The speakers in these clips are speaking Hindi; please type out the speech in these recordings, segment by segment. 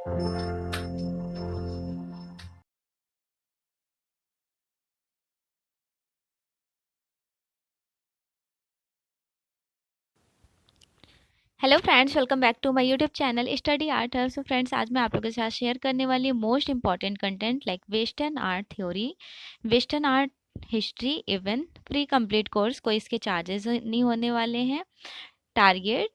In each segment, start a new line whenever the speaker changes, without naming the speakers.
Hello friends, welcome back to my YouTube channel study art. So friends, आज मैं आप लोगों के साथ शेयर करने वाली most important content like western art theory, western art history, even pre complete course, कोई इसके चार्जेस नहीं होने वाले हैं। Target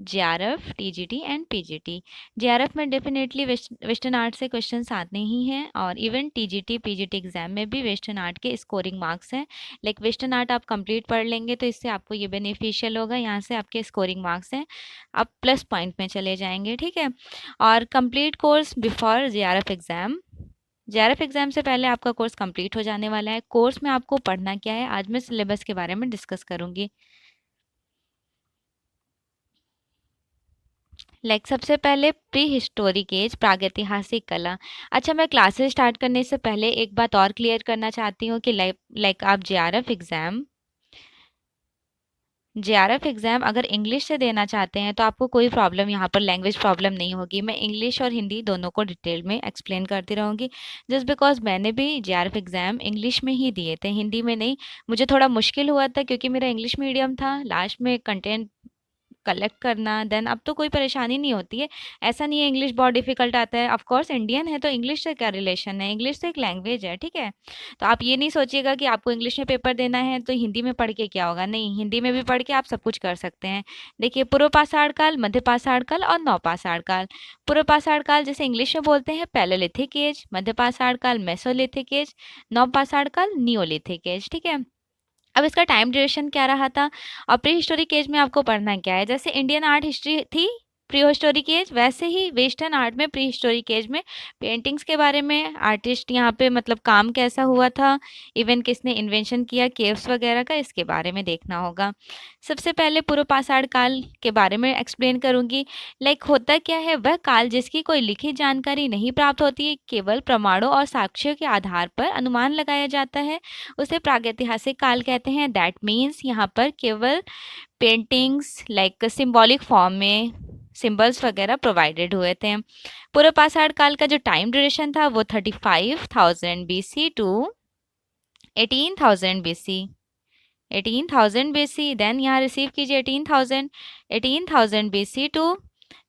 JRF, TGT and PGT. JRF में डेफिनेटली वेस्टर्न आर्ट से क्वेश्चंस आते ही हैं, और इवन टीजीटी पीजीटी एग्जाम में भी वेस्टर्न आर्ट के स्कोरिंग मार्क्स हैं। लाइक वेस्टर्न आर्ट आप कंप्लीट पढ़ लेंगे तो इससे आपको ये बेनिफिशियल होगा, यहाँ से आपके स्कोरिंग मार्क्स हैं आप प्लस पॉइंट में चले जाएंगे, ठीक है। और complete course before JRF exam, JRF exam से पहले आपका कोर्स कंप्लीट हो जाने वाला है। कोर्स में आपको पढ़ना क्या है, आज मैं सिलेबस के बारे में डिस्कस करूंगी। सबसे पहले प्री हिस्टोरिक एज, प्रागैतिहासिक कला। अच्छा, मैं क्लासेस स्टार्ट करने से पहले एक बात और क्लियर करना चाहती हूँ कि आप जेआरएफ एग्ज़ाम अगर इंग्लिश से देना चाहते हैं तो आपको कोई प्रॉब्लम, यहाँ पर लैंग्वेज प्रॉब्लम नहीं होगी। मैं इंग्लिश और हिंदी दोनों को डिटेल में एक्सप्लेन करती रहूँगी, जस्ट बिकॉज मैंने भी जेआरएफ एग्ज़ाम इंग्लिश में ही दिए थे, हिंदी में नहीं। मुझे थोड़ा मुश्किल हुआ था क्योंकि मेरा इंग्लिश मीडियम था, लास्ट में कंटेंट कलेक्ट करना, देन अब तो कोई परेशानी नहीं होती है। ऐसा नहीं है इंग्लिश बहुत डिफिकल्ट आता है। ऑफ कोर्स इंडियन है तो इंग्लिश से क्या रिलेशन है, इंग्लिश तो एक लैंग्वेज है, ठीक है। तो आप ये नहीं सोचिएगा कि आपको इंग्लिश में पेपर देना है तो हिंदी में पढ़ के क्या होगा, नहीं, हिंदी में भी पढ़ के आप सब कुछ कर सकते हैं। देखिए, पूर्व पाषाण काल, मध्य पाषाण काल और नवपाषाण काल। पूर्व पाषाण काल जैसे इंग्लिश में बोलते हैं पैलेलिथिक एज, मध्य पाषाण काल मेसोलिथिक एज, नवपाषाण काल नियोलिथिक एज, ठीक है। अब इसका टाइम ड्यूरेशन क्या रहा था, और प्री हिस्टोरिक एज में आपको पढ़ना क्या है। जैसे इंडियन आर्ट हिस्ट्री थी प्री हिस्टोरिक एज, वैसे ही वेस्टर्न आर्ट में प्री हिस्टोरिक एज में पेंटिंग्स के बारे में, आर्टिस्ट यहाँ पे मतलब काम कैसा हुआ था, इवन किसने इन्वेंशन किया, केव्स वगैरह का, इसके बारे में देखना होगा। सबसे पहले पूर्व पाषाण काल के बारे में एक्सप्लेन करूंगी। होता क्या है, वह काल जिसकी कोई लिखित जानकारी नहीं प्राप्त होती है, केवल प्रमाणों और साक्ष्यों के आधार पर अनुमान लगाया जाता है, उसे प्रागैतिहासिक काल कहते हैं। दैट मीन्स यहाँ पर केवल पेंटिंग्स सिंबॉलिक फॉर्म में सिंबल्स वगैरह प्रोवाइडेड हुए थे। पूर्व पाषाण काल का जो टाइम ड्यूरेशन था वो 35,000 BC to 18,000 BC, 18,000 BC, then यहाँ रिसीव कीजिए 18,000 BC टू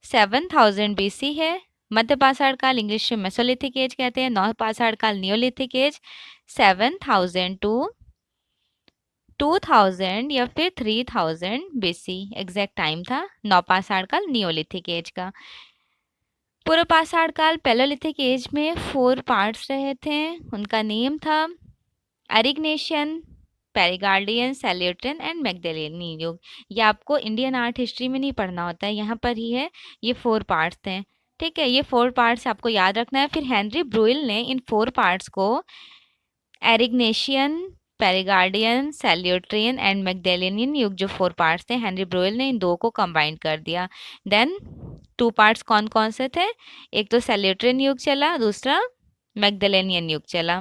7,000 BC है। मध्य पाषाण काल इंग्लिश में मेसोलिथिक एज कहते हैं, नव पाषाण काल नियोलिथिक एज, 7,000 टू 2000 या फिर 3000 BC एग्जैक्ट टाइम था नवपाषाण काल नियोलिथिक एज का। पूर्व पाषाण काल पैलोलिथिक एज में 4 पार्ट्स रहे थे, उनका नेम था एरिग्नेशियन, पेरिगार्डियन, सैल्यूट्रियन एंड मैग्डेलियन युग। ये आपको इंडियन आर्ट हिस्ट्री में नहीं पढ़ना होता है, यहाँ पर ही है, ये 4 पार्ट्स थे, ठीक है। ये 4 पार्ट्स आपको याद रखना है। फिर हेनरी ब्रुइल ने इन 4 पार्ट्स को एरिग्नेशियन, पेरिगार्डियन, सैल्यूट्रियन एंड मैग्डेलियन युग, जो 4 पार्ट्स थे, हेनरी ब्रुइल ने इन दो को कंबाइन कर दिया। देन 2 पार्ट्स कौन कौन से थे, एक तो सैल्यूट्रियन युग चला, दूसरा मैग्डेलियन युग चला।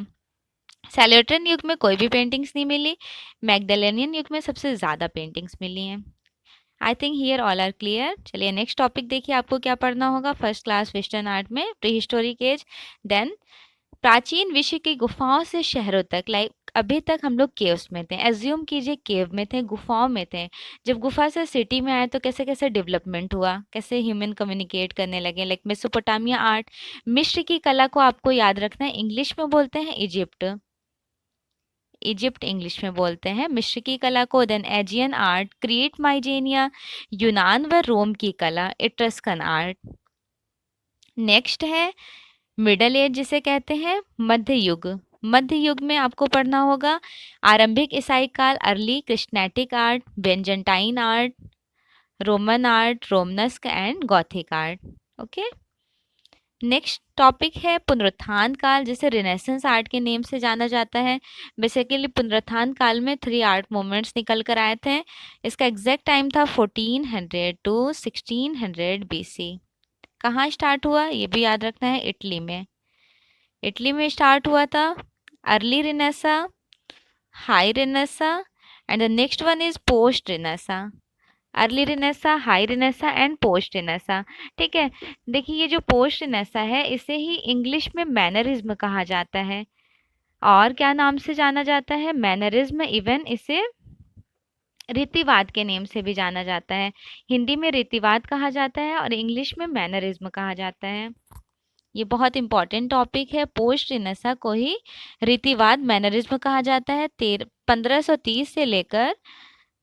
सैल्यूट्रियन युग में कोई भी पेंटिंग्स नहीं मिली, मैग्डेलियन युग में सबसे ज़्यादा पेंटिंग्स मिली हैं। I think here all are clear. चलिए नेक्स्ट टॉपिक देखिए, आपको क्या पढ़ना होगा फर्स्ट क्लास वेस्टर्न आर्ट में, प्री हिस्टोरिक एज। देन प्राचीन विश्व की गुफाओं से शहरों तक, अभी तक हम लोग केव्स में थे, एज्यूम कीजिए केव में थे, गुफाओं में थे। जब गुफा से सिटी में आए तो कैसे कैसे डेवलपमेंट हुआ, कैसे ह्यूमन कम्युनिकेट करने लगे। मेसोपोटामिया आर्ट, मिस्र की कला को आपको याद रखना है, इंग्लिश में बोलते हैं इजिप्ट, इजिप्ट इंग्लिश में बोलते हैं मिस्र की कला को। देन एजियन आर्ट, क्रीट, माइजेनिया, यूनान व रोम की कला, इट्रस्कन आर्ट। नेक्स्ट है मिडल एज, जिसे कहते हैं मध्य युग। मध्य युग में आपको पढ़ना होगा आरंभिक ईसाई काल, early Christianic art, Byzantine art, Roman art, Romanesque and Gothic art, okay. Next topic है पुनरुत्थान काल, जिसे रिनेसेंस आर्ट के नेम से जाना जाता है। बेसिकली पुनरुत्थान काल में 3 आर्ट मूवमेंट्स निकल कर आए थे। इसका एग्जैक्ट टाइम था 1400 टू 1600 BC। कहाँ स्टार्ट हुआ ये भी याद रखना है, इटली में, इटली में स्टार्ट हुआ था। Early renaissance, high renaissance and the next one is post renaissance. Early renaissance, high renaissance and post renaissance. ठीक है, देखिए ये जो पोस्ट रिनेसा है इसे ही इंग्लिश में मैनरिज्म कहा जाता है, और क्या नाम से जाना जाता है, मैनरिज्म। इवन इसे रीतिवाद के नेम से भी जाना जाता है। हिंदी में रीतिवाद कहा जाता है और इंग्लिश में मैनरिज्म कहा जाता है। ये बहुत इंपॉर्टेंट टॉपिक है। पोस्ट रिनेसा को ही रीतिवाद, मैनरिज्म कहा जाता है। 1530 से लेकर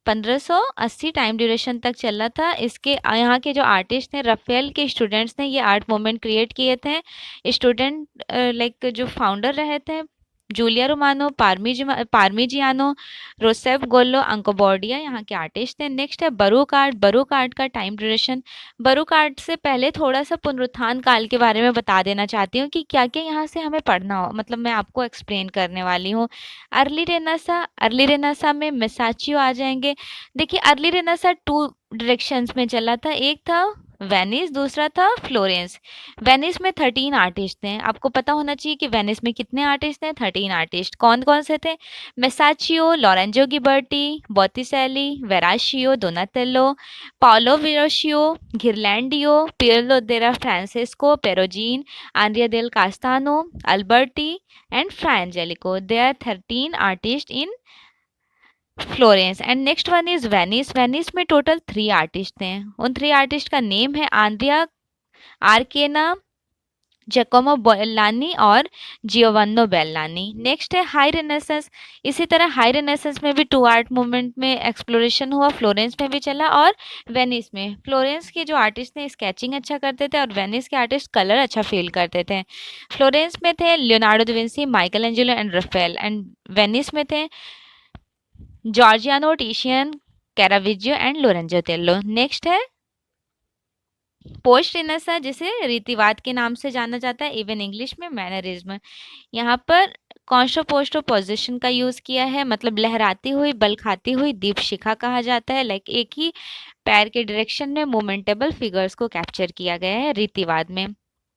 1580 टाइम ड्यूरेशन तक चला था। इसके यहाँ के जो आर्टिस्ट हैं, रफेल के स्टूडेंट्स ने ये आर्ट मूवमेंट क्रिएट किए थे। स्टूडेंट लाइक जो फाउंडर रहे थे, जूलिया रोमानो, पार्मिजियानो, रोसेफ गोल्लो, अंकोबॉर्डिया यहाँ के आर्टिस्ट थे। नेक्स्ट है बरूक आर्ट। बरूक आर्ट का टाइम ड्यूरेशन, बरूक आर्ट से पहले थोड़ा सा पुनरुत्थान काल के बारे में बता देना चाहती हूँ कि क्या क्या यहाँ से हमें पढ़ना हो, मतलब मैं आपको एक्सप्लेन करने वाली हूँ। अर्ली रेनेसा, अर्ली रेनेसा में मेसाचियो आ जाएंगे। देखिए अर्ली रेनेसा 2 डायरेक्शंस में चला था, एक था वेनिस, दूसरा था फ्लोरेंस। वेनिस में 13 आर्टिस्ट थे। आपको पता होना चाहिए कि वेनिस में कितने आर्टिस्ट हैं, 13 आर्टिस्ट। कौन कौन से थे, मेसाचियो, लोरेंजो गिबर्टी, बॉटिसेली, वेराशियो, दोनातेलो, पाओलो विरोशियो, घिरलैंडियो, पियर्लो देरा Francisco, Perugino, Andrea del Castagno, Alberti and Fra Angelico. They are 13 artist in Florence. And next one is Venice. Venice में टोटल 3 आर्टिस्ट हैं। उन 3 आर्टिस्ट का नेम है आंद्रिया आर्केना, जैकोमो बेल्लानी और जियोवान्नो बेल्लानी। नेक्स्ट है हाई रेनेसेंस। इसी तरह हाई रेनेसेंस में भी 2 आर्ट मूवमेंट में एक्सप्लोरेशन हुआ, फ्लोरेंस में भी चला और वेनिस में। फ्लोरेंस के जो आर्टिस्ट थे स्केचिंग अच्छा करते थे और वेनिस के आर्टिस्ट कलर अच्छा फील करते थे। फ्लोरेंस में थे Leonardo da Vinci, Michael Angelo and Raphael. And Venice में थे Giorgione, Titian, Caravaggio and Lorenzo तेल्लो। नेक्स्ट है पोस्ट रिनेसा, जिसे रीतिवाद के नाम से जाना जाता है, इवन इंग्लिश में मैनरिज्म। यहाँ पर कॉन्स्ट्रोपोस्टो पोजिशन का यूज किया है, मतलब लहराती हुई, बल खाती हुई दीपशिखा कहा जाता है। लाइक एक ही पैर के डायरेक्शन में मोमेंटेबल फिगर्स को कैप्चर किया गया है रीतिवाद में।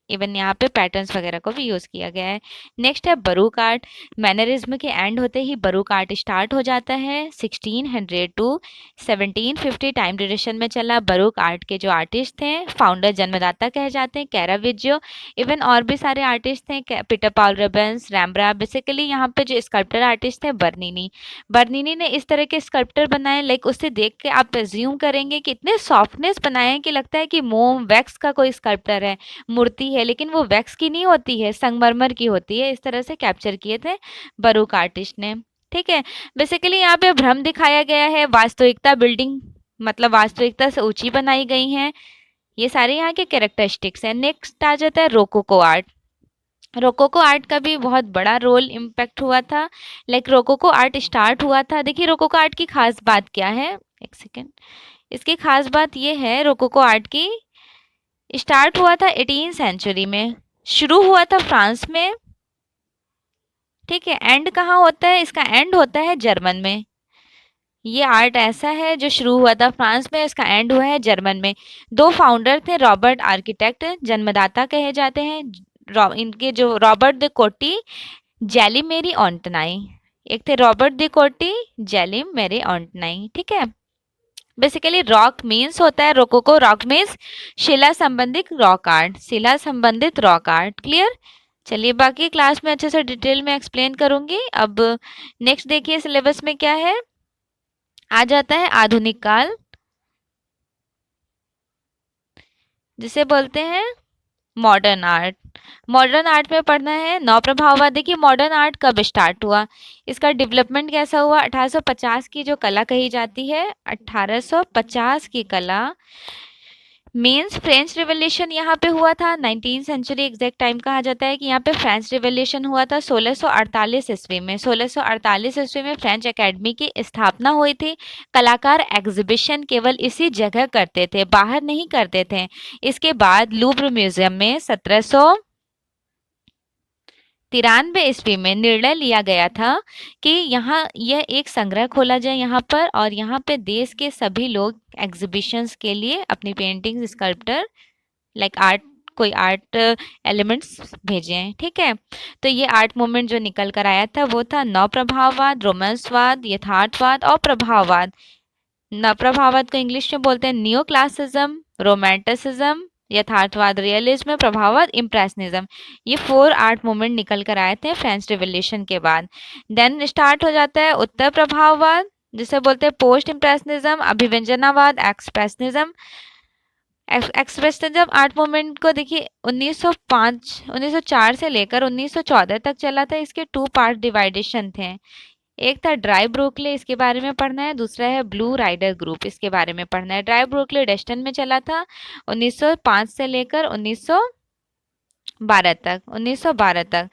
इवन यहाँ पे पैटर्न्स वगैरह को भी यूज किया गया है। नेक्स्ट है बरूक आर्ट। मैनरिज्म के एंड होते ही बरूक आर्ट स्टार्ट हो जाता है। 1600 टू 1750 टाइम ड्यूरेशन में चला। बरूक आर्ट के जो आर्टिस्ट थे, फाउंडर, जन्मदाता कहे जाते हैं, कैराविजियो। इवन और भी सारे आर्टिस्ट थे, पीटर पॉल रबन्स, रैम्ब्रा। बेसिकली यहाँ पे जो स्कल्प्टर आर्टिस्ट थे बर्निनी। बर्निनी ने इस तरह के स्कल्प्टर बनाए, लाइक उससे देख के आप एज्यूम करेंगे कि इतने सॉफ्टनेस बनाए हैं कि लगता है कि मोम वैक्स का कोई स्कल्प्टर है, मूर्ति है, लेकिन वो वैक्स की नहीं होती है, संगमरमर की होती है। इस तरह से कैप्चर किए थे बरूक आर्टिस्ट ने। ठीक है, बेसिकली यहाँ पे भ्रम दिखाया गया है, वास्तविकता, बिल्डिंग मतलब वास्तविकता से ऊंची बनाई गई हैं। ये सारे यहाँ के कैरेक्टरिस्टिक्स हैं। नेक्स्ट आ जाता है रोकोको आर्ट। रोकोको आर्ट का भी बहुत बड़ा रोल इम्पैक्ट हुआ था। लाइक रोकोको आर्ट स्टार्ट हुआ था। देखिए रोकोको आर्ट की खास बात क्या है, एक सेकेंड, इसकी खास बात ये है रोकोको आर्ट की, स्टार्ट हुआ था 18 सेंचुरी में, शुरू हुआ था फ्रांस में। ठीक है, एंड कहाँ होता है, इसका एंड होता है जर्मन में। ये आर्ट ऐसा है जो शुरू हुआ था फ्रांस में, इसका एंड हुआ है जर्मन में। 2 फाउंडर थे, रॉबर्ट आर्किटेक्ट, जन्मदाता कहे जाते हैं। इनके जो रॉबर्ट द कोटी, जेली मेरी ऑन्टनाई। एक थे रॉबर्ट द कोटी, जेली मेरी ऑन्टनाई। ठीक है, बेसिकली रॉक मीन्स होता है, रोकोको रॉक मीन्स शिला संबंधित रॉक आर्ट, शिला संबंधित रॉक आर्ट। क्लियर। चलिए बाकी क्लास में अच्छे से डिटेल में एक्सप्लेन करूंगी। अब नेक्स्ट देखिए सिलेबस में क्या है, आ जाता है आधुनिक काल, जिसे बोलते हैं मॉडर्न आर्ट। मॉडर्न आर्ट में पढ़ना है नौ प्रभाववाद। देखिए मॉडर्न आर्ट कब स्टार्ट हुआ, इसका डेवलपमेंट कैसा हुआ। 1850 की जो कला कही जाती है, 1850 की कला मीन्स फ्रेंच रिवॉल्यूशन यहाँ पे हुआ था। 19 सेंचुरी एग्जैक्ट टाइम कहा जाता है कि यहाँ पे फ्रेंच रिवॉल्यूशन हुआ था 1648 ईस्वी में। 1648 ईस्वी में फ्रेंच एकेडमी की स्थापना हुई थी। कलाकार एग्जीबिशन केवल इसी जगह करते थे, बाहर नहीं करते थे। इसके बाद लूव्र म्यूजियम में 1793 ईस्वी में निर्णय लिया गया था कि यहाँ यह एक संग्रह खोला जाए यहाँ पर, और यहाँ पे देश के सभी लोग एग्जीबिशंस के लिए अपनी पेंटिंग्स, स्कल्प्टर, लाइक आर्ट, कोई आर्ट एलिमेंट्स भेजे हैं। ठीक है, तो ये आर्ट मूवमेंट जो निकल कर आया था वो था नव प्रभाववाद, रोमांसवाद, यथार्थवाद और प्रभाववाद। न प्रभाववाद को इंग्लिश में बोलते हैं नियो क्लासिज्म, रोमांटिसिज्म, यथार्थवाद रियलिज्म, प्रभाववाद इम्प्रेशनिज्म। ये 4 आर्ट मूवमेंट निकल कर आए थे फ्रेंच रिवोल्यूशन के बाद। देन स्टार्ट हो जाता है उत्तर प्रभाववाद, जिसे बोलते हैं पोस्ट इम्प्रेशनिज्म, अभिव्यंजनावाद, एक्सप्रेशनिज्म। एक्सप्रेशनिज्म आर्ट मूवमेंट को देखिए 1904 से लेकर 1914 तक चला था। इसके 2 पार्ट डिवाइडेशन थे। एक था ड्राई ब्रोकले, इसके बारे में पढ़ना है। दूसरा है ब्लू राइडर ग्रुप, इसके बारे में पढ़ना है। ड्राई ब्रोकले डेस्टन में चला था 1905 से लेकर 1912 तक।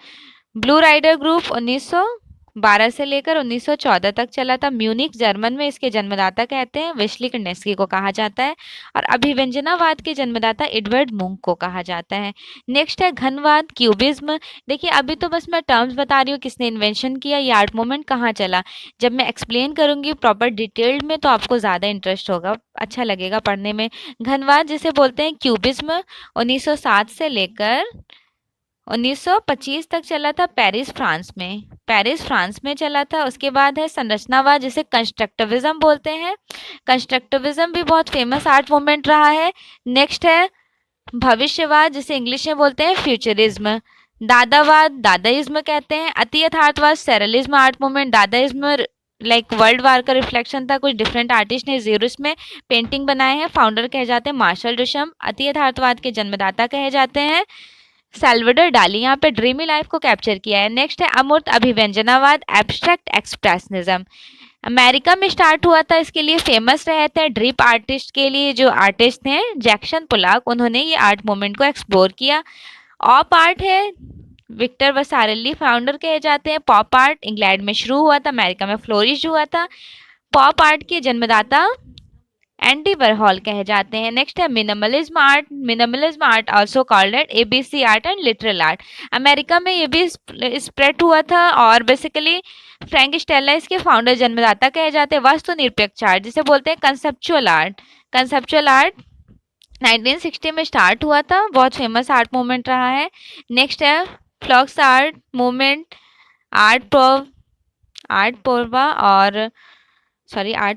ब्लू राइडर ग्रुप 1912 से लेकर 1914 तक चला था। म्यूनिक जर्मन में इसके जन्मदाता कहते हैं वेस्ली कंडेस्की को कहा जाता है। और अभिव्यंजनावाद के जन्मदाता एडवर्ड मुंक को कहा जाता है। नेक्स्ट है घनवाद, क्यूबिज्म। देखिए अभी तो बस मैं टर्म्स बता रही हूँ, किसने इन्वेंशन किया, ये आर्ट मूवमेंट कहाँ चला। जब मैं एक्सप्लेन करूंगी प्रॉपर डिटेल्ड में तो आपको ज़्यादा इंटरेस्ट होगा, अच्छा लगेगा पढ़ने में। घनवाद जिसे बोलते हैं क्यूबिज्म 1907 से लेकर 1925 तक चला था पेरिस फ्रांस में चला था। उसके बाद है संरचनावाद जिसे कंस्ट्रक्टिविज्म बोलते हैं। कंस्ट्रक्टिविज्म भी बहुत फेमस आर्ट मूवमेंट रहा है। नेक्स्ट है भविष्यवाद जिसे इंग्लिश में बोलते हैं फ्यूचरिज्म। दादावाद दादाइज्म कहते हैं। अति यथार्थवाद surrealism art movement. Dadaism like world war का रिफ्लेक्शन था, कुछ डिफरेंट आर्टिस्ट ने जीरोस में पेंटिंग बनाए हैं। फाउंडर कहे जाते हैं मार्शल डुशम। अति यथार्थवाद के जन्मदाता कहे जाते हैं सैल्वाडोर डाली। यहाँ पे ड्रीमी लाइफ को कैप्चर किया है। नेक्स्ट है अमूर्त अभिव्यंजनावाद, एब्स्ट्रैक्ट एक्सप्रेशनिज्म। अमेरिका में स्टार्ट हुआ था, इसके लिए फेमस रहे थे ड्रिप आर्टिस्ट के लिए जो आर्टिस्ट थे जैक्सन पोलाक, उन्होंने ये आर्ट मूवमेंट को एक्सप्लोर किया। ऑप आर्ट है विक्टर वसारेल्ली फाउंडर कहे जाते हैं। पॉप आर्ट इंग्लैंड में शुरू हुआ था, अमेरिका में फ्लोरिश हुआ था। पॉप आर्ट के जन्मदाता एंडी वरहॉल कहे जाते हैं। नेक्स्ट है minimalism art also called eight ABC art and literal art. America में ये भी स्प्रेड हुआ था और बेसिकली फ्रैंक स्टेला इसके फाउंडर जन्मदाता कहे जाते हैं। वस्तु निरपेक्ष आर्ट जिसे बोलते हैं कंसेप्चुअल आर्ट 1960 में स्टार्ट हुआ था, बहुत फेमस आर्ट मूवमेंट रहा है। नेक्स्ट है flux art movement, art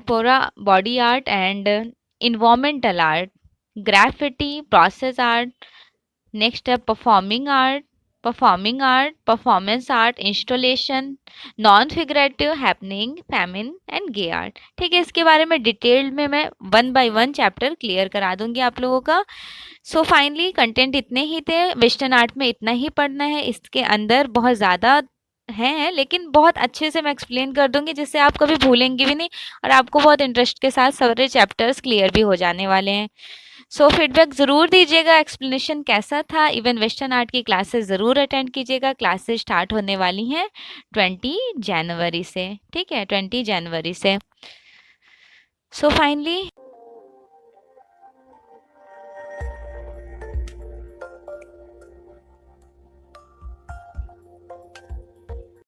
povera, body art and environmental art, graffiti, process art. Next है performing art, performance art, installation, non figurative, happening, feminist and gay art. ठीक है, इसके बारे में डिटेल्ड में मैं 1 by 1 चैप्टर क्लियर करा दूंगी आप लोगों का। सो फाइनली कंटेंट इतने ही थे, वेस्टर्न आर्ट में इतना ही पढ़ना है। इसके अंदर बहुत ज़्यादा हैं लेकिन बहुत अच्छे से मैं एक्सप्लेन कर दूंगी जिससे आप कभी भूलेंगे भी नहीं और आपको बहुत इंटरेस्ट के साथ सारे चैप्टर्स क्लियर भी हो जाने वाले हैं। सो फीडबैक ज़रूर दीजिएगा, एक्सप्लेनेशन कैसा था। इवन वेस्टर्न आर्ट की क्लासेस ज़रूर अटेंड कीजिएगा। क्लासेस स्टार्ट होने वाली हैं 20 जनवरी से, ठीक है, 20 जनवरी से। So finally